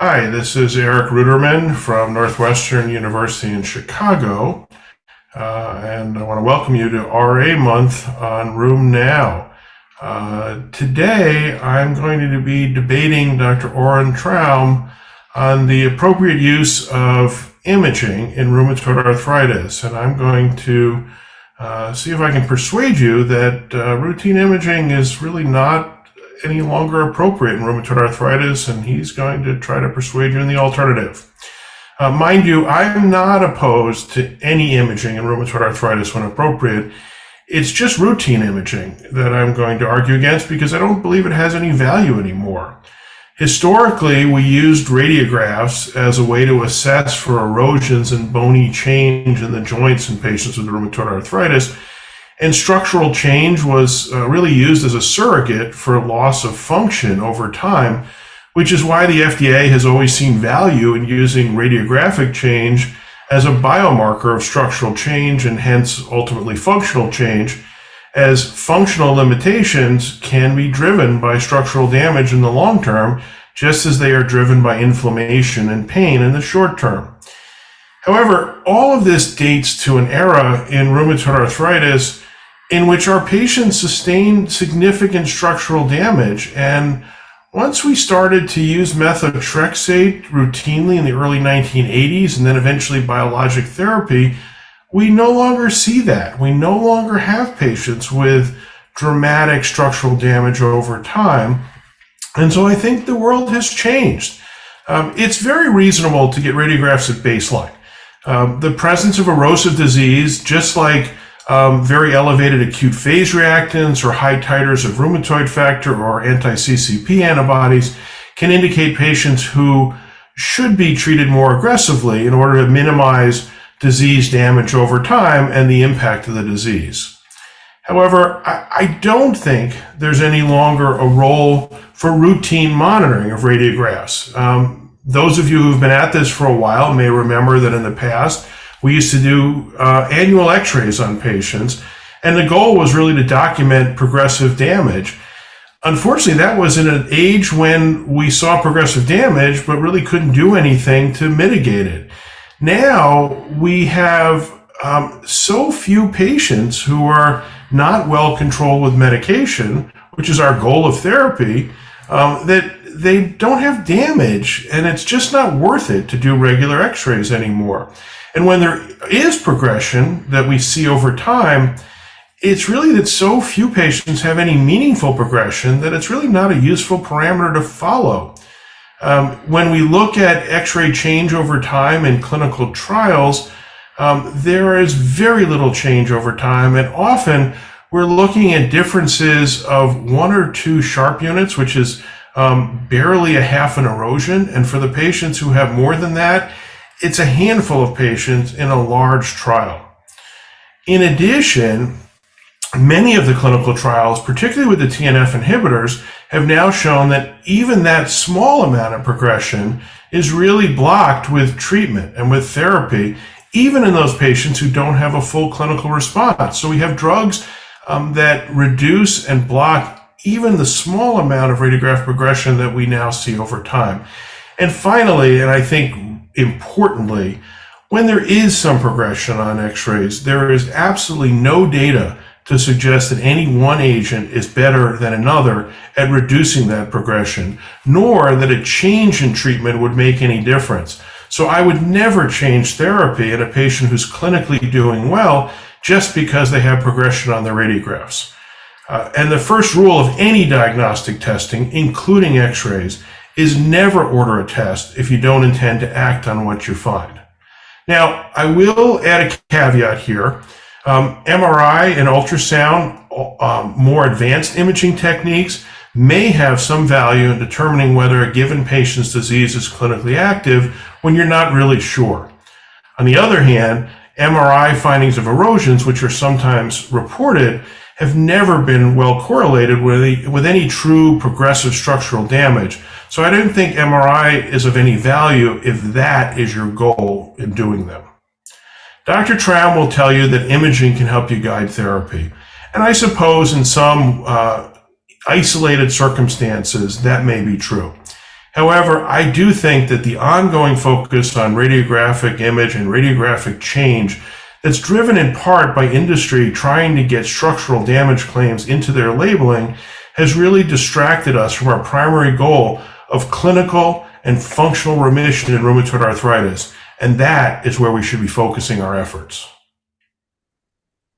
Hi, this is Eric Ruderman from Northwestern University in Chicago, and I want to welcome you to RA Month on Room Now. Today, I'm going to be debating Dr. Orrin Troum on the appropriate use of imaging in rheumatoid arthritis, and I'm going to see if I can persuade you that routine imaging is really not any longer appropriate in rheumatoid arthritis, and he's going to try to persuade you in the alternative. Mind you, I'm not opposed to any imaging in rheumatoid arthritis when appropriate. It's just routine imaging that I'm going to argue against because I don't believe it has any value anymore. Historically, we used radiographs as a way to assess for erosions and bony change in the joints in patients with rheumatoid arthritis. And structural change was really used as a surrogate for loss of function over time, which is why the FDA has always seen value in using radiographic change as a biomarker of structural change and hence ultimately functional change, as functional limitations can be driven by structural damage in the long term, just as they are driven by inflammation and pain in the short term. However, all of this dates to an era in rheumatoid arthritis in which our patients sustained significant structural damage. And once we started to use methotrexate routinely in the early 1980s and then eventually biologic therapy, we no longer see that. We no longer have patients with dramatic structural damage over time. And so I think the world has changed. It's very reasonable to get radiographs at baseline. The presence of erosive disease, just like very elevated acute phase reactants or high titers of rheumatoid factor or anti-CCP antibodies can indicate patients who should be treated more aggressively in order to minimize disease damage over time and the impact of the disease. However, I don't think there's any longer a role for routine monitoring of radiographs. Those of you who've been at this for a while may remember that in the past, we used to do annual x-rays on patients, and the goal was really to document progressive damage. Unfortunately, that was in an age when we saw progressive damage, but really couldn't do anything to mitigate it. Now, we have so few patients who are not well controlled with medication, which is our goal of therapy, that they don't have damage, and it's just not worth it to do regular x-rays anymore. And when there is progression that we see over time, it's really that so few patients have any meaningful progression that it's really not a useful parameter to follow. When we look at x-ray change over time in clinical trials, there is very little change over time, and often we're looking at differences of 1 or 2 sharp units, which is barely a half an erosion. And for the patients who have more than that, it's a handful of patients in a large trial. In addition, many of the clinical trials, particularly with the TNF inhibitors, have now shown that even that small amount of progression is really blocked with treatment and with therapy, even in those patients who don't have a full clinical response. So we have drugs that reduce and block even the small amount of radiographic progression that we now see over time. And finally, and I think importantly, when there is some progression on x-rays, there is absolutely no data to suggest that any one agent is better than another at reducing that progression, nor that a change in treatment would make any difference. So I would never change therapy in a patient who's clinically doing well just because they have progression on their radiographs. And the first rule of any diagnostic testing, including x-rays, is never order a test if you don't intend to act on what you find. Now, I will add a caveat here. MRI and ultrasound, more advanced imaging techniques, may have some value in determining whether a given patient's disease is clinically active when you're not really sure. On the other hand, MRI findings of erosions, which are sometimes reported, have never been well correlated with any true progressive structural damage. So I don't think MRI is of any value if that is your goal in doing them. Dr. Troum will tell you that imaging can help you guide therapy. And I suppose in some isolated circumstances that may be true. However, I do think that the ongoing focus on radiographic image and radiographic change that's driven in part by industry trying to get structural damage claims into their labeling has really distracted us from our primary goal of clinical and functional remission in rheumatoid arthritis. And that is where we should be focusing our efforts.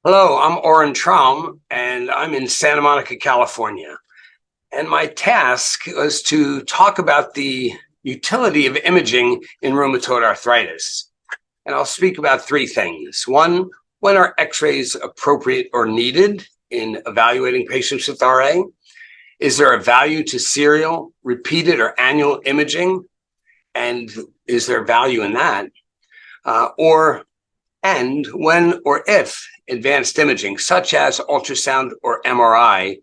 Hello, I'm Orrin Troum, and I'm in Santa Monica, California. And my task was to talk about the utility of imaging in rheumatoid arthritis. And I'll speak about three things. One, when are x-rays appropriate or needed in evaluating patients with RA? Is there a value to serial, repeated, or annual imaging? And is there value in that? And when or if advanced imaging, such as ultrasound or MRI,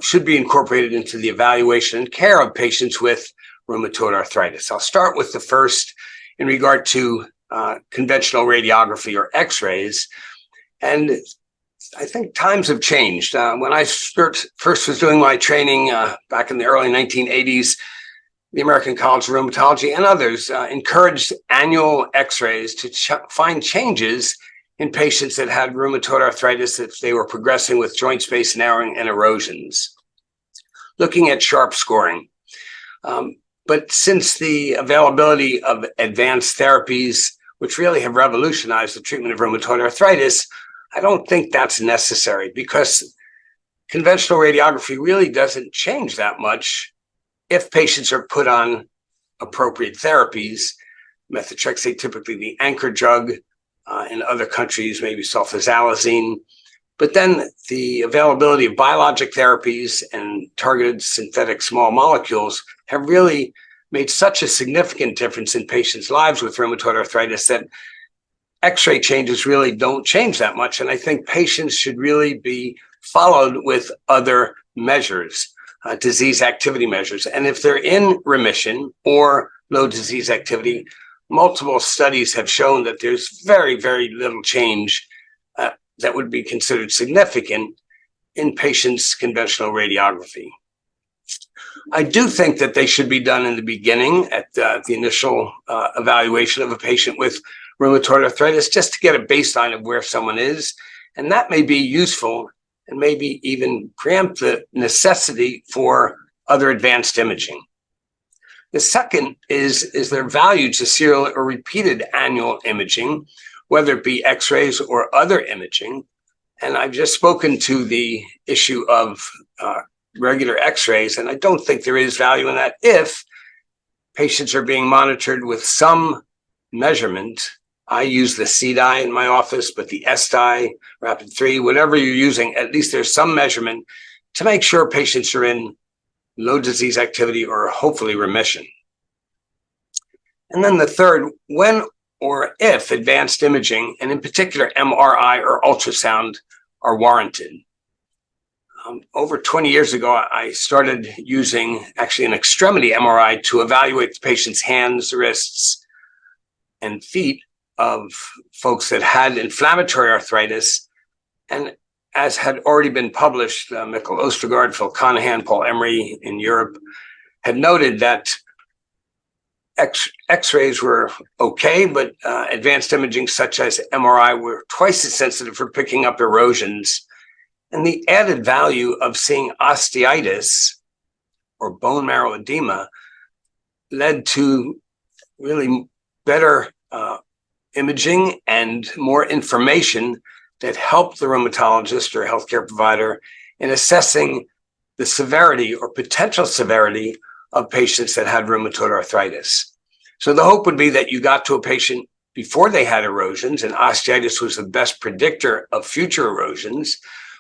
should be incorporated into the evaluation and care of patients with rheumatoid arthritis. I'll start with the first in regard to conventional radiography or x-rays. And I think times have changed. When I first was doing my training back in the early 1980s, the American College of Rheumatology and others encouraged annual x-rays to find changes in patients that had rheumatoid arthritis if they were progressing with joint space narrowing and erosions, looking at sharp scoring. But since the availability of advanced therapies, which really have revolutionized the treatment of rheumatoid arthritis, I don't think that's necessary, because conventional radiography really doesn't change that much if patients are put on appropriate therapies. Methotrexate, typically the anchor drug, in other countries, maybe sulfasalazine. But then the availability of biologic therapies and targeted synthetic small molecules have really made such a significant difference in patients' lives with rheumatoid arthritis that x-ray changes really don't change that much. And I think patients should really be followed with other measures, disease activity measures. And if they're in remission or low disease activity, multiple studies have shown that there's very, very little change that would be considered significant in patients' conventional radiography. I do think that they should be done in the beginning at the initial evaluation of a patient with rheumatoid arthritis, just to get a baseline of where someone is. And that may be useful and maybe even preempt the necessity for other advanced imaging. The second is there value to serial or repeated annual imaging, whether it be x-rays or other imaging. And I've just spoken to the issue of regular x-rays, and I don't think there is value in that if patients are being monitored with some measurement. I use the C-dye in my office, but the S-dye, Rapid 3, whatever you're using, at least there's some measurement to make sure patients are in low disease activity or hopefully remission. And then the third, when or if advanced imaging, and in particular MRI or ultrasound, are warranted. Over 20 years ago, I started using actually an extremity MRI to evaluate the patient's hands, wrists, and feet of folks that had inflammatory arthritis. And as had already been published, Mikkel Ostergaard, Phil Conahan, Paul Emery in Europe had noted that X-rays were okay, but advanced imaging such as MRI were twice as sensitive for picking up erosions. And the added value of seeing osteitis or bone marrow edema led to really better imaging and more information that helped the rheumatologist or healthcare provider in assessing the severity or potential severity of patients that had rheumatoid arthritis. So the hope would be that you got to a patient before they had erosions, and osteitis was the best predictor of future erosions,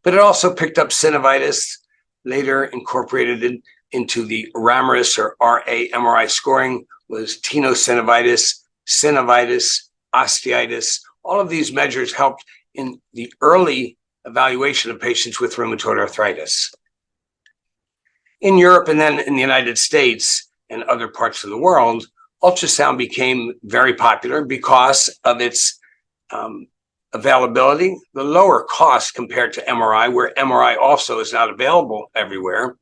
but it also picked up synovitis, later incorporated into the Ramirez or RA MRI scoring was tenosynovitis, synovitis, osteitis. All of these measures helped in the early evaluation of patients with rheumatoid arthritis. In Europe and then in the United States and other parts of the world, ultrasound became very popular because of its availability, the lower cost compared to MRI, where MRI also is not available everywhere,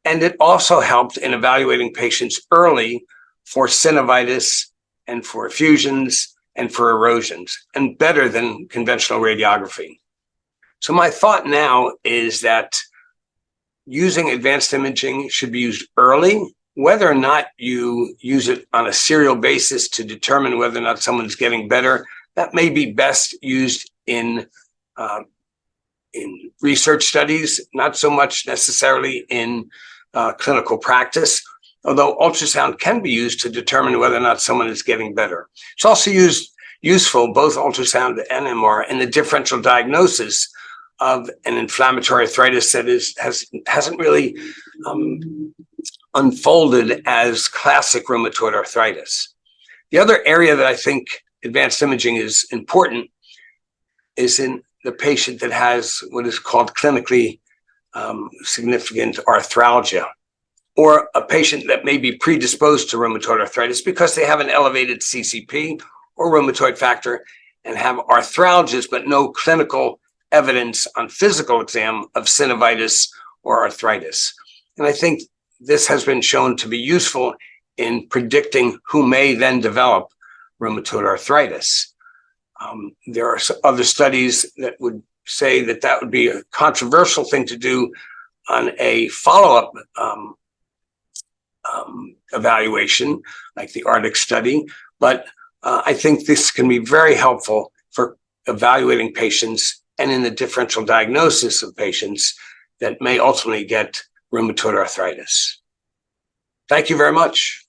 And it also helped in evaluating patients early for synovitis and for effusions and for erosions, and better than conventional radiography. So my thought now is that using advanced imaging should be used early. Whether or not you use it on a serial basis to determine whether or not someone's getting better, that may be best used in research studies, not so much necessarily in clinical practice, although ultrasound can be used to determine whether or not someone is getting better. It's also useful, both ultrasound and MR, in the differential diagnosis of an inflammatory arthritis that hasn't really unfolded as classic rheumatoid arthritis. The other area that I think advanced imaging is important is in the patient that has what is called clinically significant arthralgia, or a patient that may be predisposed to rheumatoid arthritis because they have an elevated CCP or rheumatoid factor and have arthralgias, but no clinical evidence on physical exam of synovitis or arthritis. And I think this has been shown to be useful in predicting who may then develop rheumatoid arthritis. There are other studies that would say that that would be a controversial thing to do on a follow-up evaluation, like the Arctic study. But I think this can be very helpful for evaluating patients and in the differential diagnosis of patients that may ultimately get rheumatoid arthritis. Thank you very much.